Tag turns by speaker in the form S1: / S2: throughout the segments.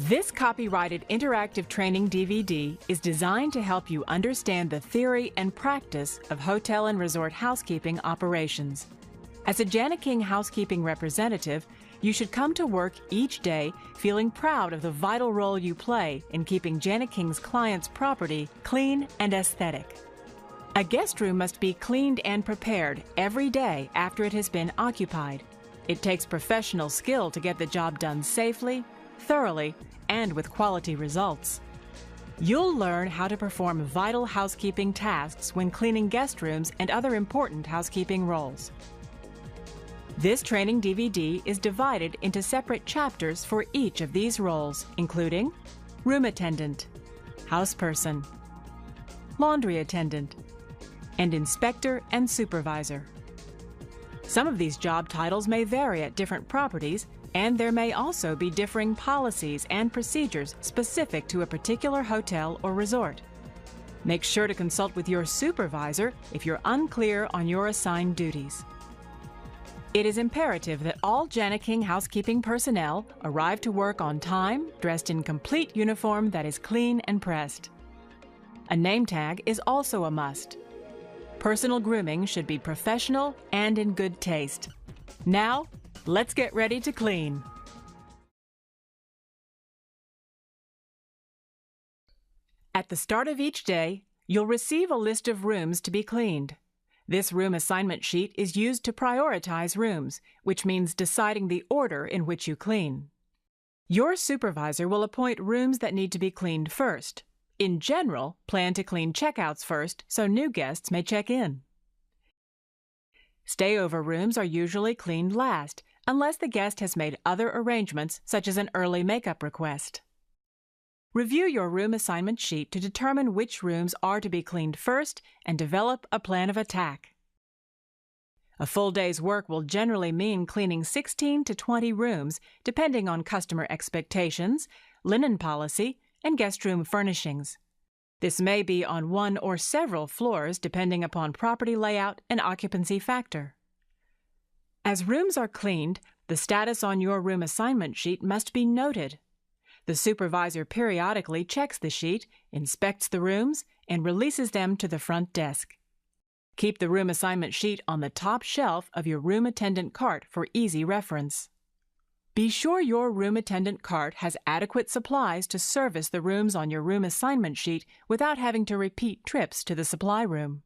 S1: This copyrighted interactive training DVD is designed to help you understand the theory and practice of hotel and resort housekeeping operations. As a Jani-King housekeeping representative, you should come to work each day feeling proud of the vital role you play in keeping Jani-King's clients' property clean and aesthetic. A guest room must be cleaned and prepared every day after it has been occupied. It takes professional skill to get the job done safely, thoroughly, and with quality results. You'll learn how to perform vital housekeeping tasks when cleaning guest rooms and other important housekeeping roles. This training DVD is divided into separate chapters for each of these roles, including room attendant, houseperson, laundry attendant, and inspector and supervisor. Some of these job titles may vary at different properties, and there may also be differing policies and procedures specific to a particular hotel or resort. Make sure to consult with your supervisor if you're unclear on your assigned duties. It is imperative that all Jani-King housekeeping personnel arrive to work on time, dressed in complete uniform that is clean and pressed. A name tag is also a must. Personal grooming should be professional and in good taste. Now, let's get ready to clean. At the start of each day, you'll receive a list of rooms to be cleaned. This room assignment sheet is used to prioritize rooms, which means deciding the order in which you clean. Your supervisor will appoint rooms that need to be cleaned first. In general, plan to clean checkouts first so new guests may check in. Stayover rooms are usually cleaned last, unless the guest has made other arrangements, such as an early makeup request. Review your room assignment sheet to determine which rooms are to be cleaned first and develop a plan of attack. A full day's work will generally mean cleaning 16 to 20 rooms, depending on customer expectations, linen policy, and guest room furnishings. This may be on one or several floors, depending upon property layout and occupancy factor. As rooms are cleaned, the status on your room assignment sheet must be noted. The supervisor periodically checks the sheet, inspects the rooms, and releases them to the front desk. Keep the room assignment sheet on the top shelf of your room attendant cart for easy reference. Be sure your room attendant cart has adequate supplies to service the rooms on your room assignment sheet without having to repeat trips to the supply room.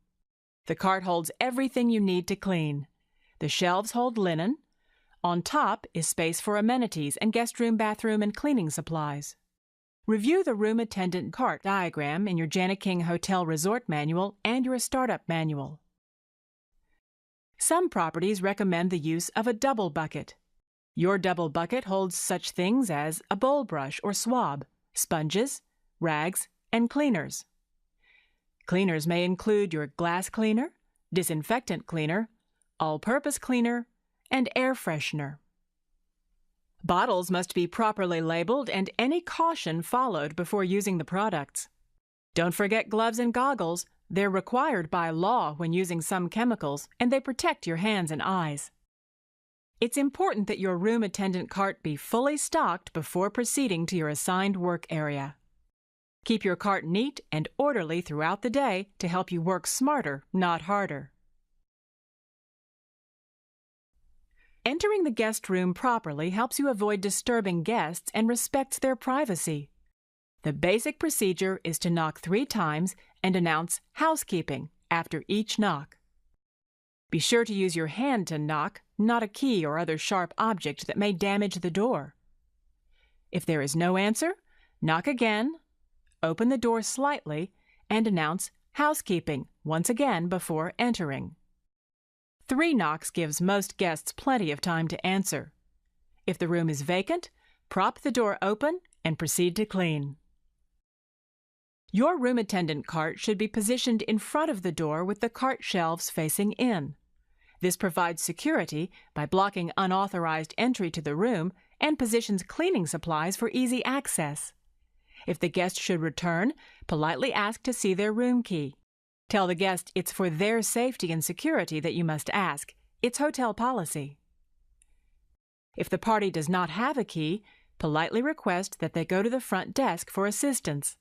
S1: The cart holds everything you need to clean. The shelves hold linen. On top is space for amenities and guest room, bathroom, and cleaning supplies. Review the room attendant cart diagram in your Jani-King Hotel Resort Manual and your Startup Manual. Some properties recommend the use of a double bucket. Your double bucket holds such things as a bowl brush or swab, sponges, rags, and cleaners. Cleaners may include your glass cleaner, disinfectant cleaner, all-purpose cleaner, and air freshener. Bottles must be properly labeled and any caution followed before using the products. Don't forget gloves and goggles. They're required by law when using some chemicals, and they protect your hands and eyes. It's important that your room attendant cart be fully stocked before proceeding to your assigned work area. Keep your cart neat and orderly throughout the day to help you work smarter, not harder. Entering the guest room properly helps you avoid disturbing guests and respects their privacy. The basic procedure is to knock 3 times and announce "Housekeeping" after each knock. Be sure to use your hand to knock, not a key or other sharp object that may damage the door. If there is no answer, knock again, open the door slightly, and announce "Housekeeping" once again before entering. 3 knocks gives most guests plenty of time to answer. If the room is vacant, prop the door open and proceed to clean. Your room attendant cart should be positioned in front of the door with the cart shelves facing in. This provides security by blocking unauthorized entry to the room and positions cleaning supplies for easy access. If the guest should return, politely ask to see their room key. Tell the guest it's for their safety and security that you must ask. It's hotel policy. If the party does not have a key, politely request that they go to the front desk for assistance.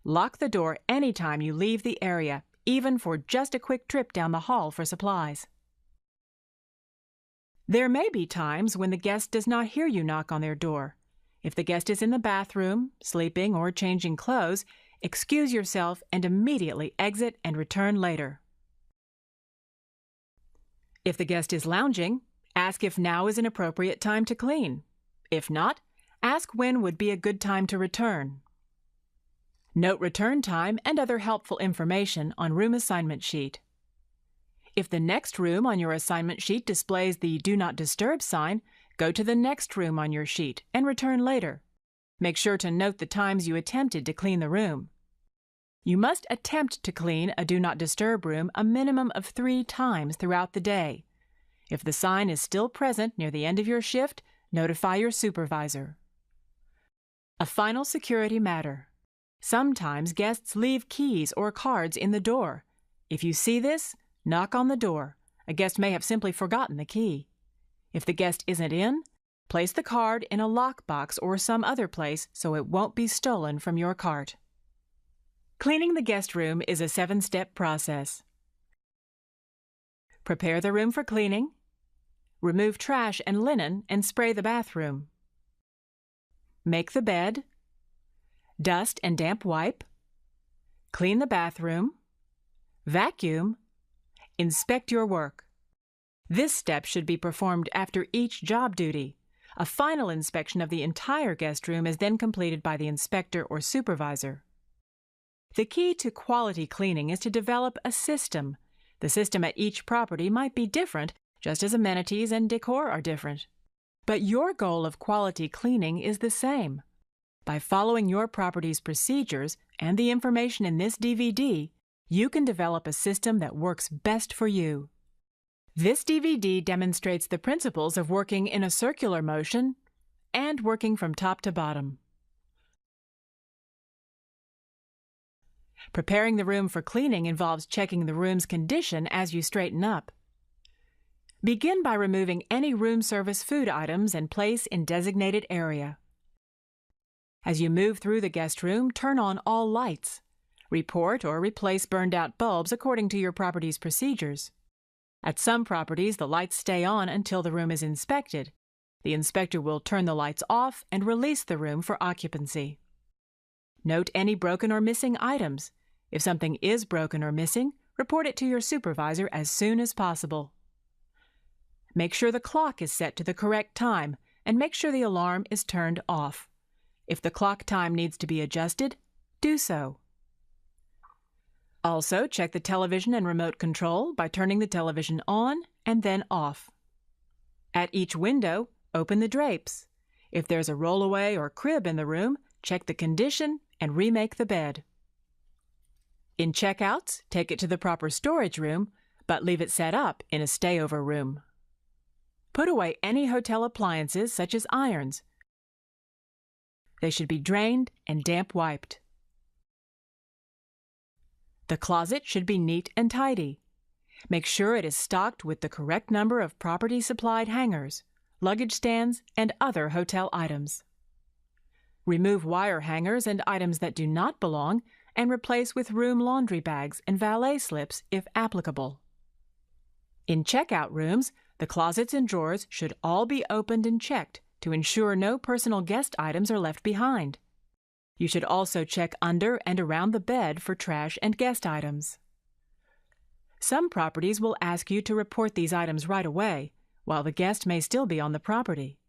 S1: Lock the door anytime you leave the area, even for just a quick trip down the hall for supplies. There may be times when the guest does not hear you knock on their door. If the guest is in the bathroom, sleeping, or changing clothes, excuse yourself and immediately exit and return later. If the guest is lounging, ask if now is an appropriate time to clean. If not, ask when would be a good time to return. Note return time and other helpful information on room assignment sheet. If the next room on your assignment sheet displays the Do Not Disturb sign, go to the next room on your sheet and return later. Make sure to note the times you attempted to clean the room. You must attempt to clean a Do Not Disturb room a minimum of 3 times throughout the day. If the sign is still present near the end of your shift, notify your supervisor. A final security matter. Sometimes guests leave keys or cards in the door. If you see this, knock on the door. A guest may have simply forgotten the key. If the guest isn't in, place the card in a lockbox or some other place so it won't be stolen from your cart. Cleaning the guest room is a 7-step process. Prepare the room for cleaning. Remove trash and linen and spray the bathroom. Make the bed. Dust and damp wipe. Clean the bathroom. Vacuum. Inspect your work. This step should be performed after each job duty. A final inspection of the entire guest room is then completed by the inspector or supervisor. The key to quality cleaning is to develop a system. The system at each property might be different, just as amenities and decor are different. But your goal of quality cleaning is the same. By following your property's procedures and the information in this DVD, you can develop a system that works best for you. This DVD demonstrates the principles of working in a circular motion and working from top to bottom. Preparing the room for cleaning involves checking the room's condition as you straighten up. Begin by removing any room service food items and place in designated area. As you move through the guest room, turn on all lights. Report or replace burned-out bulbs according to your property's procedures. At some properties, the lights stay on until the room is inspected. The inspector will turn the lights off and release the room for occupancy. Note any broken or missing items. If something is broken or missing, report it to your supervisor as soon as possible. Make sure the clock is set to the correct time and make sure the alarm is turned off. If the clock time needs to be adjusted, do so. Also, check the television and remote control by turning the television on and then off. At each window, open the drapes. If there's a rollaway or crib in the room, check the condition and remake the bed. In checkouts, take it to the proper storage room, but leave it set up in a stayover room. Put away any hotel appliances such as irons. They should be drained and damp wiped. The closet should be neat and tidy. Make sure it is stocked with the correct number of property-supplied hangers, luggage stands, and other hotel items. Remove wire hangers and items that do not belong and replace with room laundry bags and valet slips if applicable. In checkout rooms, the closets and drawers should all be opened and checked to ensure no personal guest items are left behind. You should also check under and around the bed for trash and guest items. Some properties will ask you to report these items right away, while the guest may still be on the property.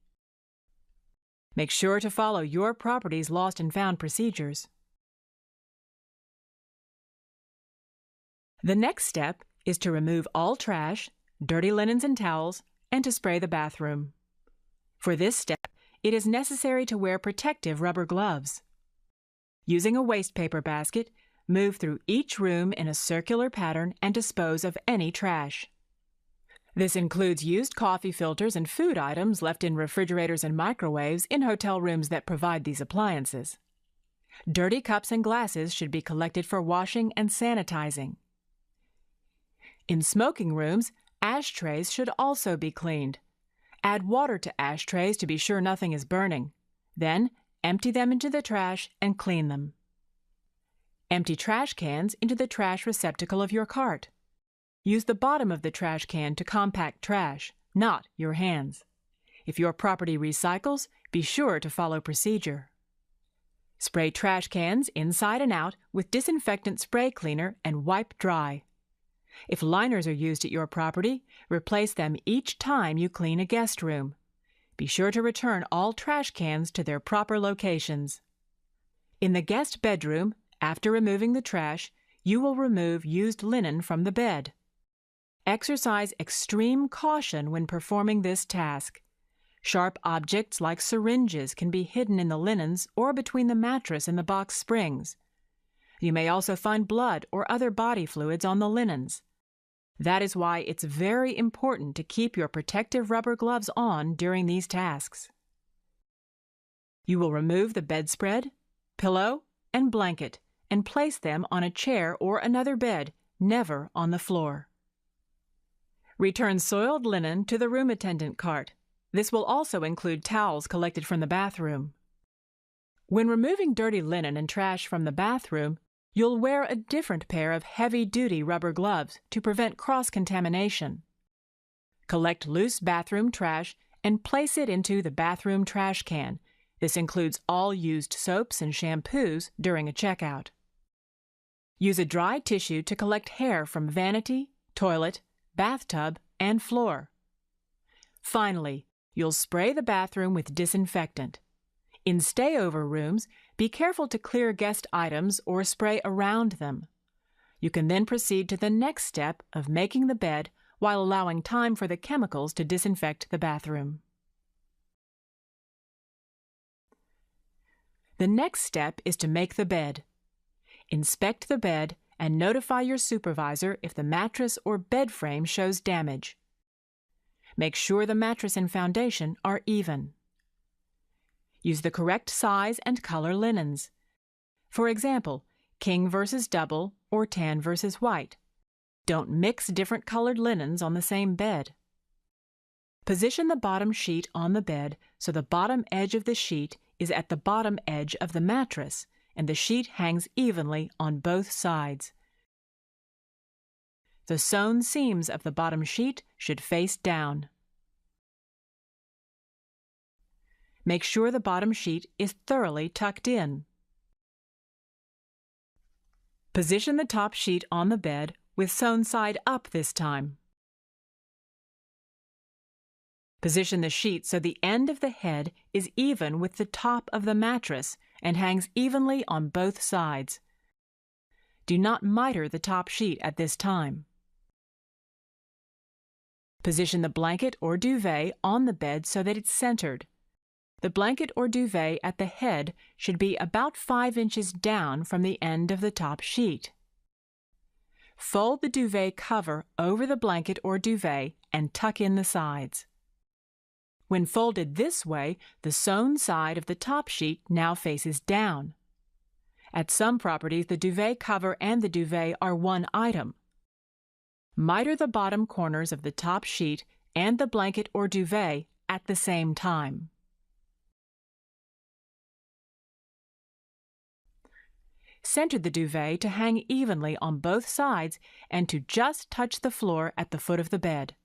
S1: Make sure to follow your property's lost and found procedures. The next step is to remove all trash, dirty linens and towels, and to spray the bathroom. For this step, it is necessary to wear protective rubber gloves. Using a waste paper basket, move through each room in a circular pattern and dispose of any trash. This includes used coffee filters and food items left in refrigerators and microwaves in hotel rooms that provide these appliances. Dirty cups and glasses should be collected for washing and sanitizing. In smoking rooms, ashtrays should also be cleaned. Add water to ashtrays to be sure nothing is burning. Then, empty them into the trash and clean them. Empty trash cans into the trash receptacle of your cart. Use the bottom of the trash can to compact trash, not your hands. If your property recycles, be sure to follow procedure. Spray trash cans inside and out with disinfectant spray cleaner and wipe dry. If liners are used at your property, replace them each time you clean a guest room. Be sure to return all trash cans to their proper locations. In the guest bedroom, after removing the trash, you will remove used linen from the bed. Exercise extreme caution when performing this task. Sharp objects like syringes can be hidden in the linens or between the mattress and the box springs. You may also find blood or other body fluids on the linens. That is why it's very important to keep your protective rubber gloves on during these tasks. You will remove the bedspread, pillow, and blanket and place them on a chair or another bed, never on the floor. Return soiled linen to the room attendant cart. This will also include towels collected from the bathroom. When removing dirty linen and trash from the bathroom, you'll wear a different pair of heavy-duty rubber gloves to prevent cross-contamination. Collect loose bathroom trash and place it into the bathroom trash can. This includes all used soaps and shampoos during a checkout. Use a dry tissue to collect hair from vanity, toilet, bathtub, and floor. Finally, you'll spray the bathroom with disinfectant. In stayover rooms, be careful to clear guest items or spray around them. You can then proceed to the next step of making the bed while allowing time for the chemicals to disinfect the bathroom. The next step is to make the bed. Inspect the bed and notify your supervisor if the mattress or bed frame shows damage. Make sure the mattress and foundation are even. Use the correct size and color linens. For example, king versus double or tan versus white. Don't mix different colored linens on the same bed. Position the bottom sheet on the bed so the bottom edge of the sheet is at the bottom edge of the mattress and the sheet hangs evenly on both sides. The sewn seams of the bottom sheet should face down. Make sure the bottom sheet is thoroughly tucked in. Position the top sheet on the bed with sewn side up this time. Position the sheet so the end of the head is even with the top of the mattress and hangs evenly on both sides. Do not miter the top sheet at this time. Position the blanket or duvet on the bed so that it's centered. The blanket or duvet at the head should be about 5 inches down from the end of the top sheet. Fold the duvet cover over the blanket or duvet and tuck in the sides. When folded this way, the sewn side of the top sheet now faces down. At some properties, the duvet cover and the duvet are one item. Miter the bottom corners of the top sheet and the blanket or duvet at the same time. Center the duvet to hang evenly on both sides and to just touch the floor at the foot of the bed.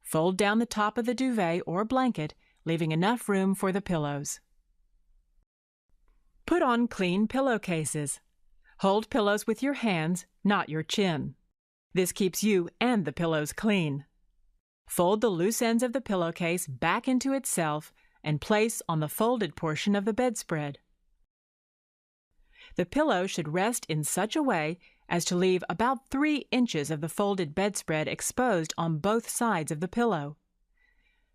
S1: Fold down the top of the duvet or blanket, leaving enough room for the pillows. Put on clean pillowcases. Hold pillows with your hands, not your chin. This keeps you and the pillows clean. Fold the loose ends of the pillowcase back into itself and place on the folded portion of the bedspread. The pillow should rest in such a way as to leave about 3 inches of the folded bedspread exposed on both sides of the pillow.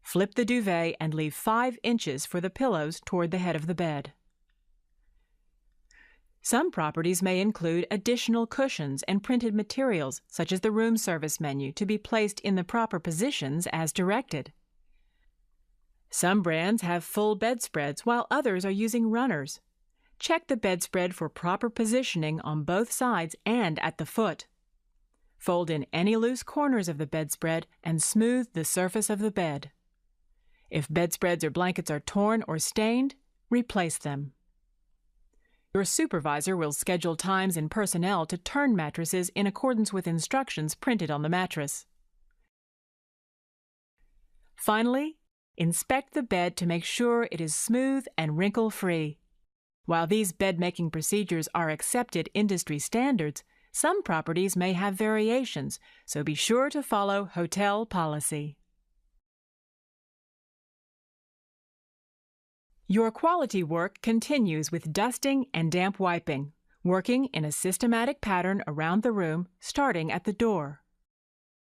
S1: Flip the duvet and leave 5 inches for the pillows toward the head of the bed. Some properties may include additional cushions and printed materials, such as the room service menu, to be placed in the proper positions as directed. Some brands have full bedspreads, while others are using runners. Check the bedspread for proper positioning on both sides and at the foot. Fold in any loose corners of the bedspread and smooth the surface of the bed. If bedspreads or blankets are torn or stained, replace them. Your supervisor will schedule times and personnel to turn mattresses in accordance with instructions printed on the mattress. Finally, inspect the bed to make sure it is smooth and wrinkle-free. While these bed-making procedures are accepted industry standards, some properties may have variations, so be sure to follow hotel policy. Your quality work continues with dusting and damp wiping, working in a systematic pattern around the room, starting at the door.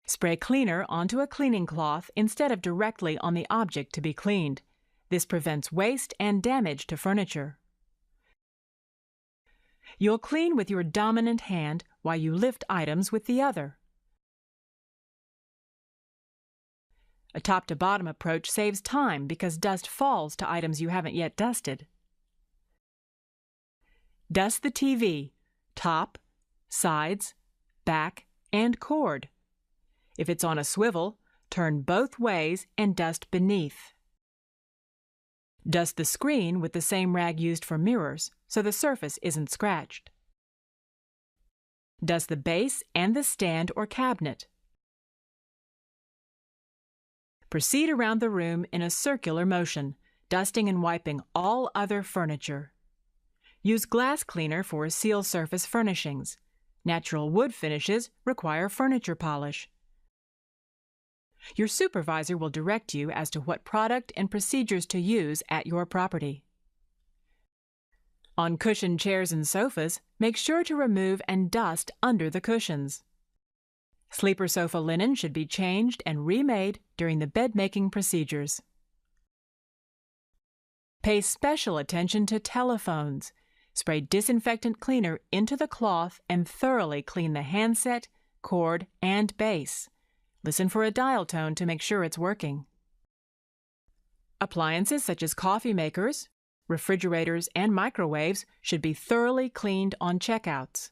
S1: Spray cleaner onto a cleaning cloth instead of directly on the object to be cleaned. This prevents waste and damage to furniture. You'll clean with your dominant hand while you lift items with the other. A top-to-bottom approach saves time because dust falls to items you haven't yet dusted. Dust the TV, top, sides, back, and cord. If it's on a swivel, turn both ways and dust beneath. Dust the screen with the same rag used for mirrors, so the surface isn't scratched. Dust the base and the stand or cabinet. Proceed around the room in a circular motion, dusting and wiping all other furniture. Use glass cleaner for seal surface furnishings. Natural wood finishes require furniture polish. Your supervisor will direct you as to what product and procedures to use at your property. On cushioned chairs and sofas, make sure to remove and dust under the cushions. Sleeper sofa linen should be changed and remade during the bed-making procedures. Pay special attention to telephones. Spray disinfectant cleaner into the cloth and thoroughly clean the handset, cord, and base. Listen for a dial tone to make sure it's working. Appliances such as coffee makers, refrigerators, and microwaves should be thoroughly cleaned on checkouts.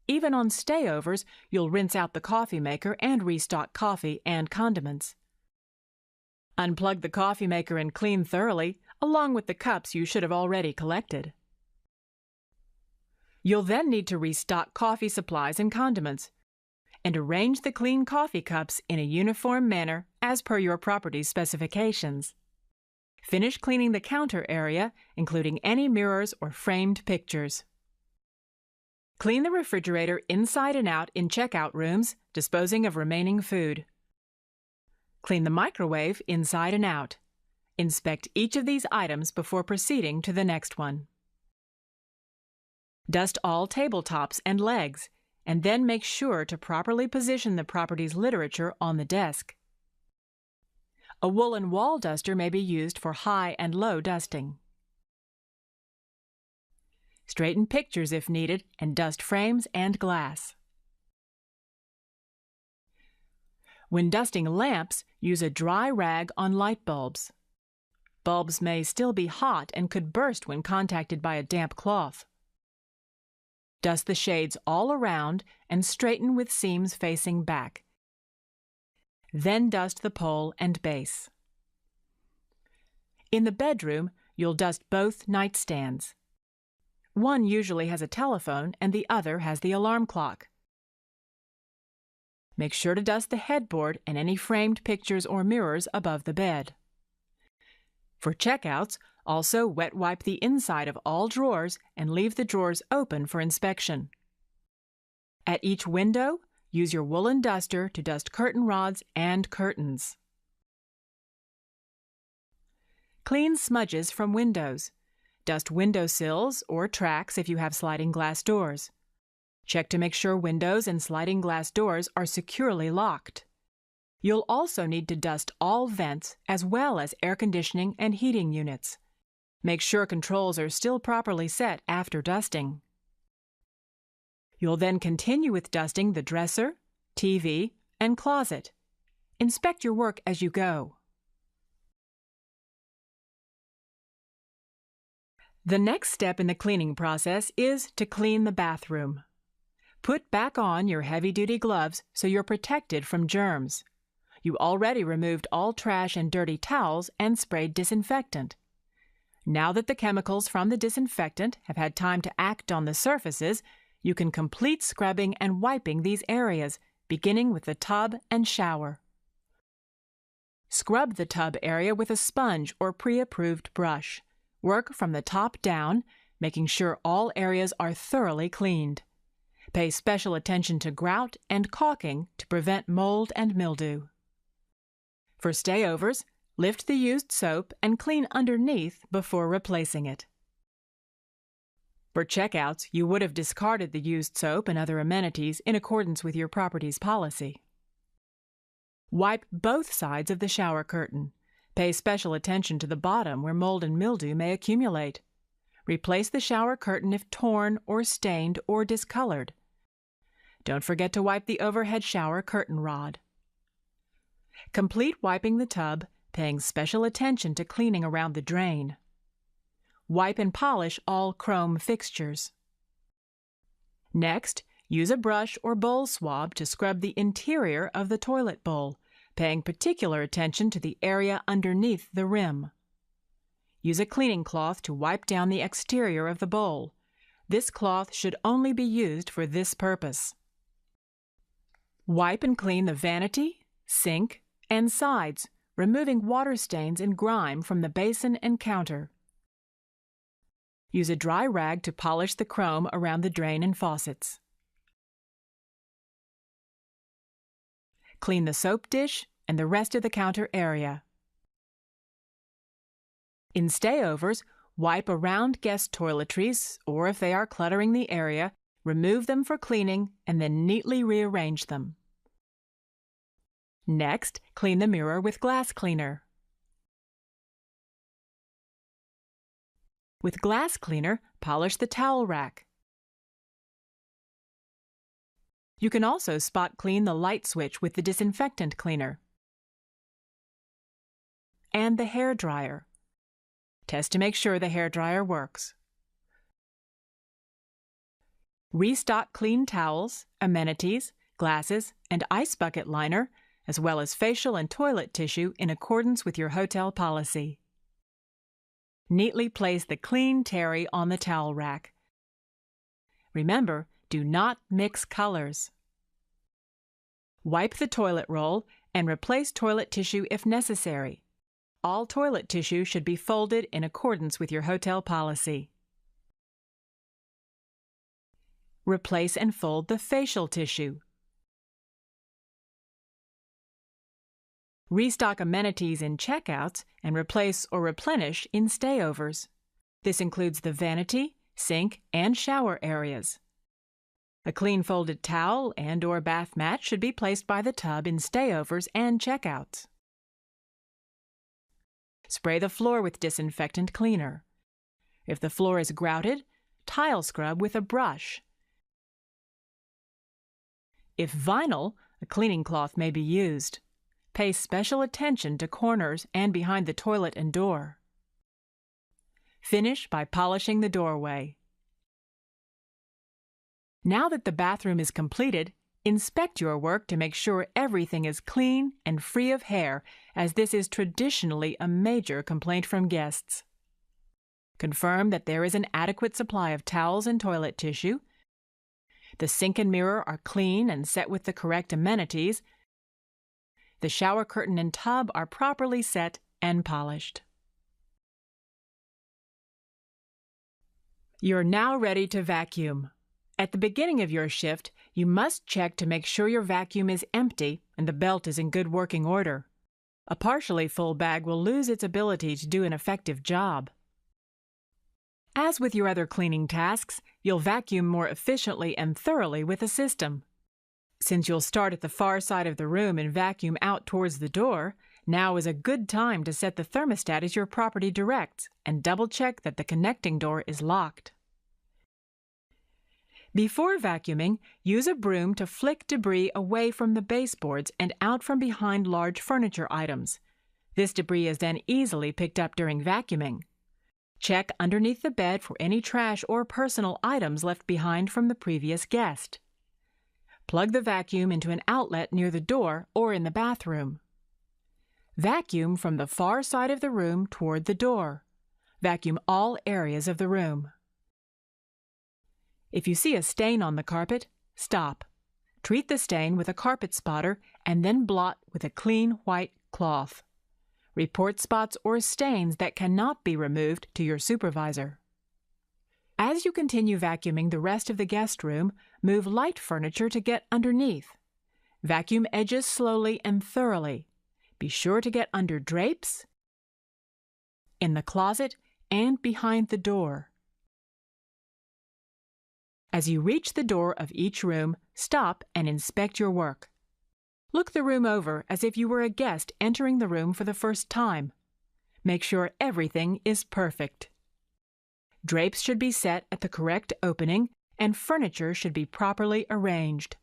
S1: Even on stayovers, you'll rinse out the coffee maker and restock coffee and condiments. Unplug the coffee maker and clean thoroughly, along with the cups you should have already collected. You'll then need to restock coffee supplies and condiments, and arrange the clean coffee cups in a uniform manner as per your property's specifications. Finish cleaning the counter area, including any mirrors or framed pictures. Clean the refrigerator inside and out in checkout rooms, disposing of remaining food. Clean the microwave inside and out. Inspect each of these items before proceeding to the next one. Dust all tabletops and legs, and then make sure to properly position the property's literature on the desk. A woolen wall duster may be used for high and low dusting. Straighten pictures if needed and dust frames and glass. When dusting lamps, use a dry rag on light bulbs. Bulbs may still be hot and could burst when contacted by a damp cloth. Dust the shades all around and straighten with seams facing back. Then dust the pole and base. In the bedroom, you'll dust both nightstands. One usually has a telephone and the other has the alarm clock. Make sure to dust the headboard and any framed pictures or mirrors above the bed. For checkouts, also wet wipe the inside of all drawers and leave the drawers open for inspection. At each window, use your woolen duster to dust curtain rods and curtains. Clean smudges from windows. Dust windowsills or tracks if you have sliding glass doors. Check to make sure windows and sliding glass doors are securely locked. You'll also need to dust all vents as well as air conditioning and heating units. Make sure controls are still properly set after dusting. You'll then continue with dusting the dresser, TV, and closet. Inspect your work as you go. The next step in the cleaning process is to clean the bathroom. Put back on your heavy-duty gloves so you're protected from germs. You already removed all trash and dirty towels and sprayed disinfectant. Now that the chemicals from the disinfectant have had time to act on the surfaces, you can complete scrubbing and wiping these areas, beginning with the tub and shower. Scrub the tub area with a sponge or pre-approved brush. Work from the top down, making sure all areas are thoroughly cleaned. Pay special attention to grout and caulking to prevent mold and mildew. For stayovers, lift the used soap and clean underneath before replacing it. For checkouts, you would have discarded the used soap and other amenities in accordance with your property's policy. Wipe both sides of the shower curtain. Pay special attention to the bottom where mold and mildew may accumulate. Replace the shower curtain if torn or stained or discolored. Don't forget to wipe the overhead shower curtain rod. Complete wiping the tub, paying special attention to cleaning around the drain. Wipe and polish all chrome fixtures. Next, use a brush or bowl swab to scrub the interior of the toilet bowl, paying particular attention to the area underneath the rim. Use a cleaning cloth to wipe down the exterior of the bowl. This cloth should only be used for this purpose. Wipe and clean the vanity, sink, and sides, removing water stains and grime from the basin and counter. Use a dry rag to polish the chrome around the drain and faucets. Clean the soap dish and the rest of the counter area. In stayovers, wipe around guest toiletries, or if they are cluttering the area, remove them for cleaning and then neatly rearrange them. Next, clean the mirror with glass cleaner. With glass cleaner, polish the towel rack. You can also spot clean the light switch with the disinfectant cleaner. And the hair dryer. Test to make sure the hair dryer works. Restock clean towels, amenities, glasses, and ice bucket liner, as well as facial and toilet tissue in accordance with your hotel policy. Neatly place the clean terry on the towel rack. Remember, do not mix colors. Wipe the toilet roll and replace toilet tissue if necessary. All toilet tissue should be folded in accordance with your hotel policy. Replace and fold the facial tissue. Restock amenities in checkouts and replace or replenish in stayovers. This includes the vanity, sink, and shower areas. A clean folded towel and/or bath mat should be placed by the tub in stayovers and checkouts. Spray the floor with disinfectant cleaner. If the floor is grouted, tile scrub with a brush. If vinyl, a cleaning cloth may be used. Pay special attention to corners and behind the toilet and door. Finish by polishing the doorway. Now that the bathroom is completed, inspect your work to make sure everything is clean and free of hair, as this is traditionally a major complaint from guests. Confirm that there is an adequate supply of towels and toilet tissue. The sink and mirror are clean and set with the correct amenities. The shower curtain and tub are properly set and polished. You're now ready to vacuum. At the beginning of your shift, you must check to make sure your vacuum is empty and the belt is in good working order. A partially full bag will lose its ability to do an effective job. As with your other cleaning tasks, you'll vacuum more efficiently and thoroughly with a system. Since you'll start at the far side of the room and vacuum out towards the door, now is a good time to set the thermostat as your property directs and double-check that the connecting door is locked. Before vacuuming, use a broom to flick debris away from the baseboards and out from behind large furniture items. This debris is then easily picked up during vacuuming. Check underneath the bed for any trash or personal items left behind from the previous guest. Plug the vacuum into an outlet near the door or in the bathroom. Vacuum from the far side of the room toward the door. Vacuum all areas of the room. If you see a stain on the carpet, stop. Treat the stain with a carpet spotter and then blot with a clean white cloth. Report spots or stains that cannot be removed to your supervisor. As you continue vacuuming the rest of the guest room, move light furniture to get underneath. Vacuum edges slowly and thoroughly. Be sure to get under drapes, in the closet, and behind the door. As you reach the door of each room, stop and inspect your work. Look the room over as if you were a guest entering the room for the first time. Make sure everything is perfect. Drapes should be set at the correct opening, and furniture should be properly arranged.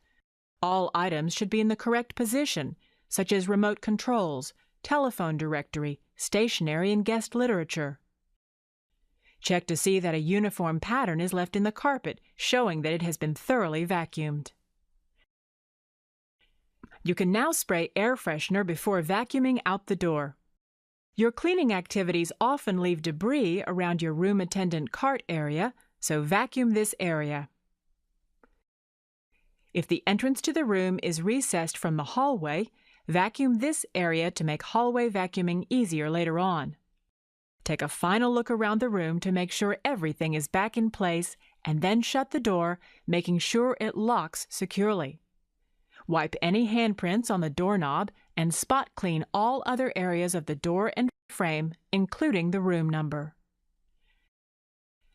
S1: All items should be in the correct position, such as remote controls, telephone directory, stationery, and guest literature. Check to see that a uniform pattern is left in the carpet, showing that it has been thoroughly vacuumed. You can now spray air freshener before vacuuming out the door. Your cleaning activities often leave debris around your room attendant cart area, so vacuum this area. If the entrance to the room is recessed from the hallway, vacuum this area to make hallway vacuuming easier later on. Take a final look around the room to make sure everything is back in place, and then shut the door, making sure it locks securely. Wipe any handprints on the doorknob and spot clean all other areas of the door and frame, including the room number.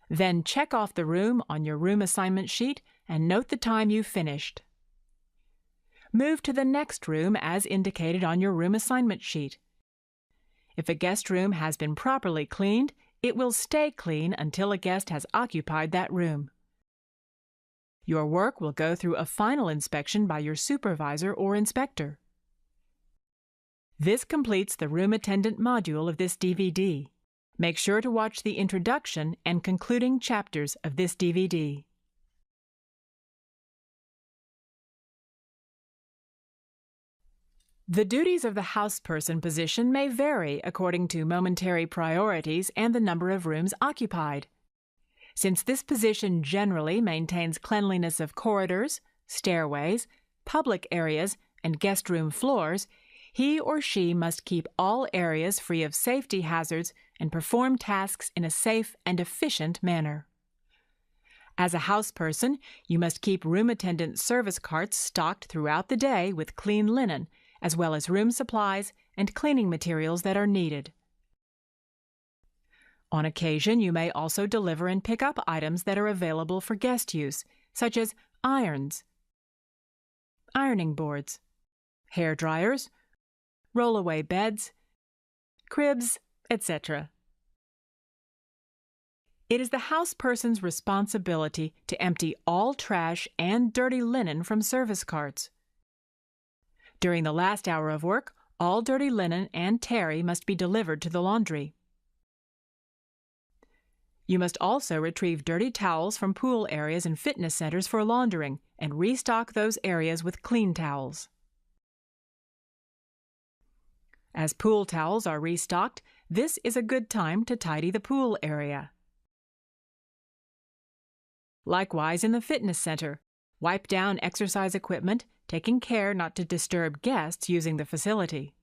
S1: Then check off the room on your room assignment sheet and note the time you finished. Move to the next room as indicated on your room assignment sheet. If a guest room has been properly cleaned, it will stay clean until a guest has occupied that room. Your work will go through a final inspection by your supervisor or inspector. This completes the room attendant module of this DVD. Make sure to watch the introduction and concluding chapters of this DVD. The duties of the houseperson position may vary according to momentary priorities and the number of rooms occupied. Since this position generally maintains cleanliness of corridors, stairways, public areas, and guest room floors, he or she must keep all areas free of safety hazards and perform tasks in a safe and efficient manner. As a houseperson, you must keep room attendant service carts stocked throughout the day with clean linen, as well as room supplies and cleaning materials that are needed. On occasion, you may also deliver and pick up items that are available for guest use, such as irons, ironing boards, hair dryers, rollaway beds, cribs, etc. It is the houseperson's responsibility to empty all trash and dirty linen from service carts. During the last hour of work, all dirty linen and terry must be delivered to the laundry. You must also retrieve dirty towels from pool areas and fitness centers for laundering and restock those areas with clean towels. As pool towels are restocked, this is a good time to tidy the pool area. Likewise, in the fitness center, wipe down exercise equipment, taking care not to disturb guests using the facility.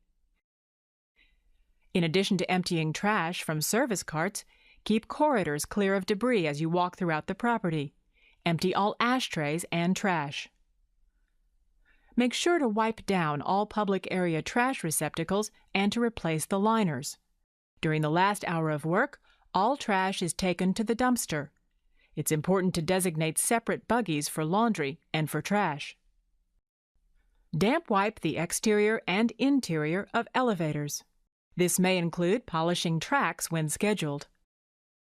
S1: In addition to emptying trash from service carts, keep corridors clear of debris as you walk throughout the property. Empty all ashtrays and trash. Make sure to wipe down all public area trash receptacles and to replace the liners. During the last hour of work, all trash is taken to the dumpster. It's important to designate separate buggies for laundry and for trash. Damp wipe the exterior and interior of elevators. This may include polishing tracks when scheduled.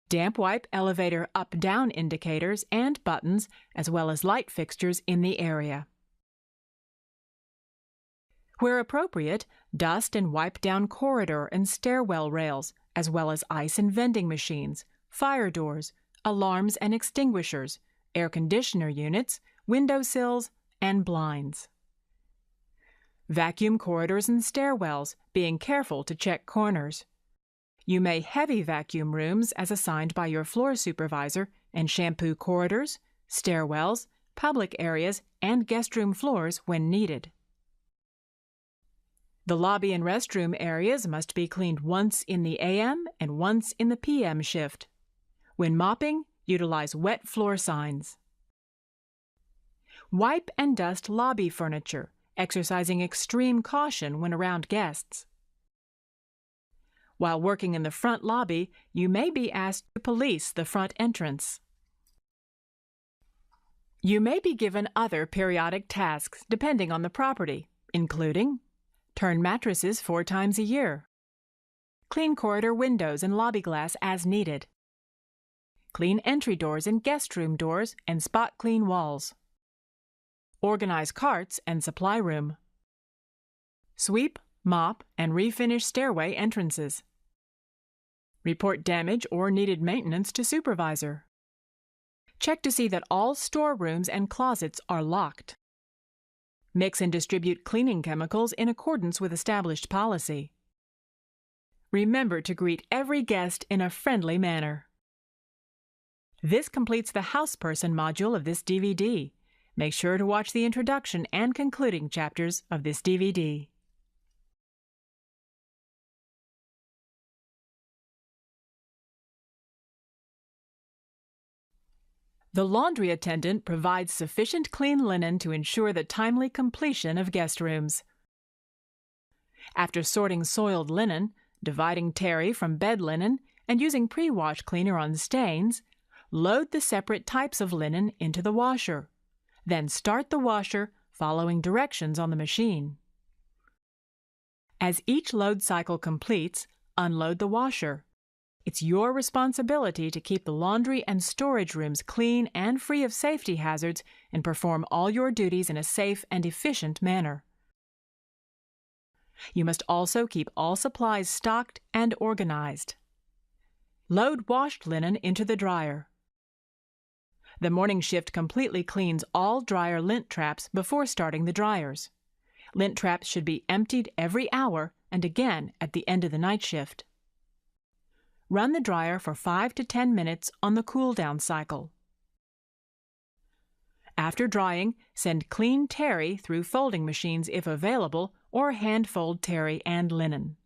S1: Damp wipe elevator up-down indicators and buttons, as well as light fixtures in the area. Where appropriate, dust and wipe down corridor and stairwell rails, as well as ice and vending machines, fire doors, alarms and extinguishers, air conditioner units, window sills, and blinds. Vacuum corridors and stairwells, being careful to check corners. You may heavy vacuum rooms as assigned by your floor supervisor and shampoo corridors, stairwells, public areas, and guest room floors when needed. The lobby and restroom areas must be cleaned once in the AM and once in the PM shift. When mopping, utilize wet floor signs. Wipe and dust lobby furniture, exercising extreme caution when around guests. While working in the front lobby, you may be asked to police the front entrance. You may be given other periodic tasks depending on the property, including turn mattresses 4 times a year, clean corridor windows and lobby glass as needed, clean entry doors and guest room doors and spot clean walls, organize carts and supply room, sweep, mop, and refinish stairway entrances, report damage or needed maintenance to supervisor, check to see that all storerooms and closets are locked, mix and distribute cleaning chemicals in accordance with established policy. Remember to greet every guest in a friendly manner. This completes the House Person module of this DVD. Make sure to watch the introduction and concluding chapters of this DVD. The laundry attendant provides sufficient clean linen to ensure the timely completion of guest rooms. After sorting soiled linen, dividing terry from bed linen, and using pre-wash cleaner on stains, load the separate types of linen into the washer. Then start the washer, following directions on the machine. As each load cycle completes, unload the washer. It's your responsibility to keep the laundry and storage rooms clean and free of safety hazards and perform all your duties in a safe and efficient manner. You must also keep all supplies stocked and organized. Load washed linen into the dryer. The morning shift completely cleans all dryer lint traps before starting the dryers. Lint traps should be emptied every hour and again at the end of the night shift. Run the dryer for 5 to 10 minutes on the cool-down cycle. After drying, send clean terry through folding machines if available, or hand-fold terry and linen.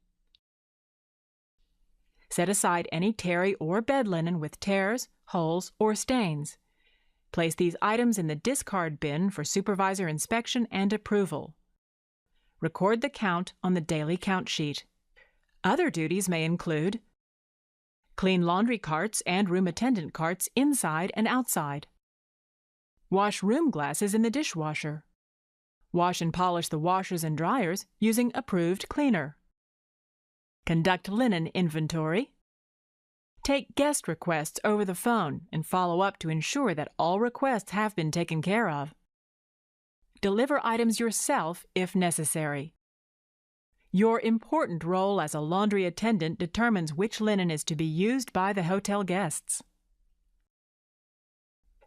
S1: Set aside any terry or bed linen with tears, holes, or stains. Place these items in the discard bin for supervisor inspection and approval. Record the count on the daily count sheet. Other duties may include clean laundry carts and room attendant carts inside and outside. Wash room glasses in the dishwasher. Wash and polish the washers and dryers using approved cleaner. Conduct linen inventory. Take guest requests over the phone and follow up to ensure that all requests have been taken care of. Deliver items yourself if necessary. Your important role as a laundry attendant determines which linen is to be used by the hotel guests.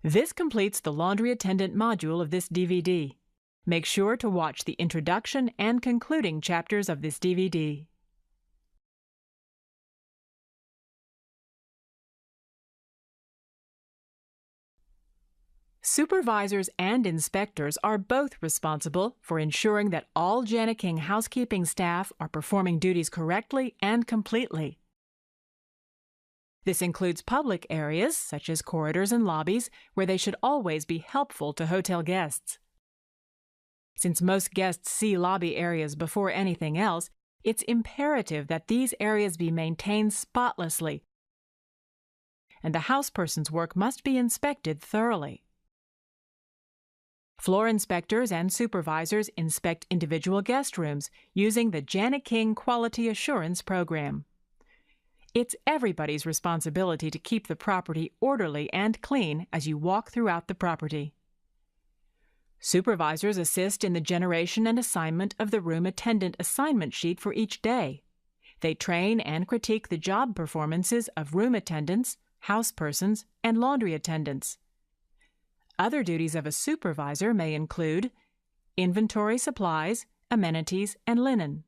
S1: This completes the laundry attendant module of this DVD. Make sure to watch the introduction and concluding chapters of this DVD. Supervisors and inspectors are both responsible for ensuring that all Jani-King housekeeping staff are performing duties correctly and completely. This includes public areas, such as corridors and lobbies, where they should always be helpful to hotel guests. Since most guests see lobby areas before anything else, it's imperative that these areas be maintained spotlessly, and the houseperson's work must be inspected thoroughly. Floor inspectors and supervisors inspect individual guest rooms using the Jani-King Quality Assurance Program. It's everybody's responsibility to keep the property orderly and clean as you walk throughout the property. Supervisors assist in the generation and assignment of the room attendant assignment sheet for each day. They train and critique the job performances of room attendants, housepersons, and laundry attendants. Other duties of a supervisor may include inventory supplies, amenities, and linen.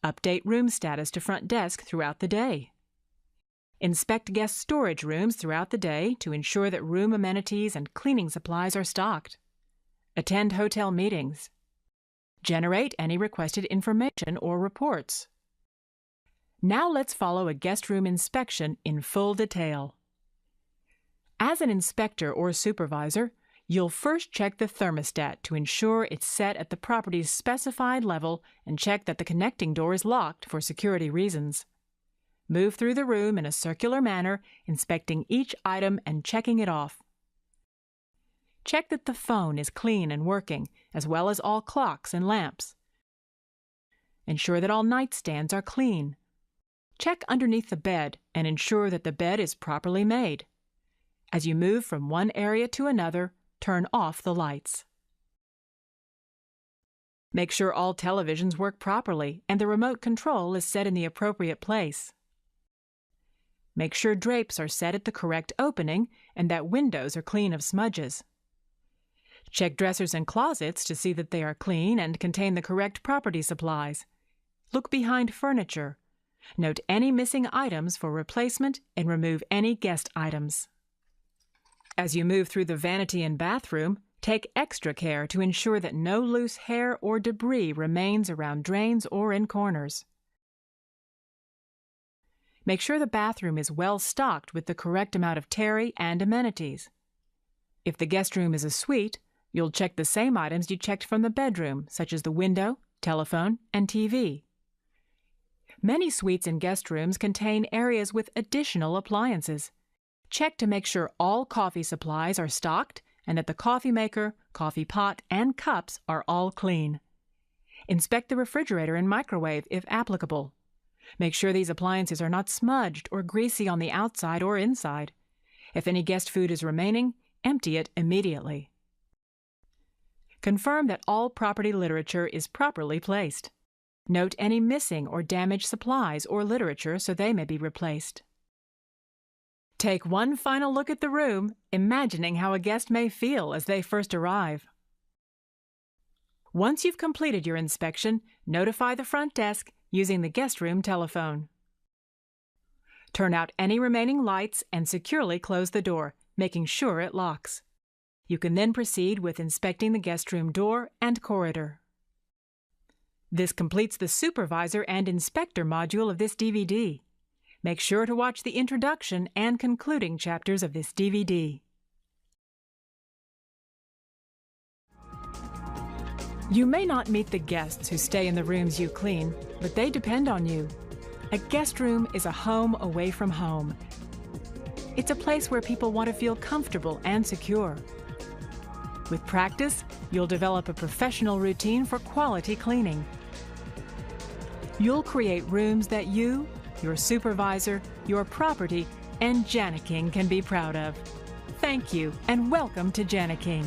S1: Update room status to front desk throughout the day. Inspect guest storage rooms throughout the day to ensure that room amenities and cleaning supplies are stocked. Attend hotel meetings. Generate any requested information or reports. Now let's follow a guest room inspection in full detail. As an inspector or supervisor, you'll first check the thermostat to ensure it's set at the property's specified level and check that the connecting door is locked for security reasons. Move through the room in a circular manner, inspecting each item and checking it off. Check that the phone is clean and working, as well as all clocks and lamps. Ensure that all nightstands are clean. Check underneath the bed and ensure that the bed is properly made. As you move from one area to another, turn off the lights. Make sure all televisions work properly and the remote control is set in the appropriate place. Make sure drapes are set at the correct opening and that windows are clean of smudges. Check dressers and closets to see that they are clean and contain the correct property supplies. Look behind furniture. Note any missing items for replacement and remove any guest items. As you move through the vanity and bathroom, take extra care to ensure that no loose hair or debris remains around drains or in corners. Make sure the bathroom is well stocked with the correct amount of terry and amenities. If the guest room is a suite, you'll check the same items you checked from the bedroom, such as the window, telephone, and TV. Many suites and guest rooms contain areas with additional appliances. Check to make sure all coffee supplies are stocked and that the coffee maker, coffee pot, and cups are all clean. Inspect the refrigerator and microwave if applicable. Make sure these appliances are not smudged or greasy on the outside or inside. If any guest food is remaining, empty it immediately. Confirm that all property literature is properly placed. Note any missing or damaged supplies or literature so they may be replaced. Take one final look at the room, imagining how a guest may feel as they first arrive. Once you've completed your inspection, notify the front desk using the guest room telephone. Turn out any remaining lights and securely close the door, making sure it locks. You can then proceed with inspecting the guest room door and corridor. This completes the Supervisor and Inspector module of this DVD. Make sure to watch the introduction and concluding chapters of this DVD. You may not meet the guests who stay in the rooms you clean, but they depend on you. A guest room is a home away from home. It's a place where people want to feel comfortable and secure. With practice, you'll develop a professional routine for quality cleaning. You'll create rooms that you, your supervisor, your property, and Janiking can be proud of. Thank you, and welcome to Janiking.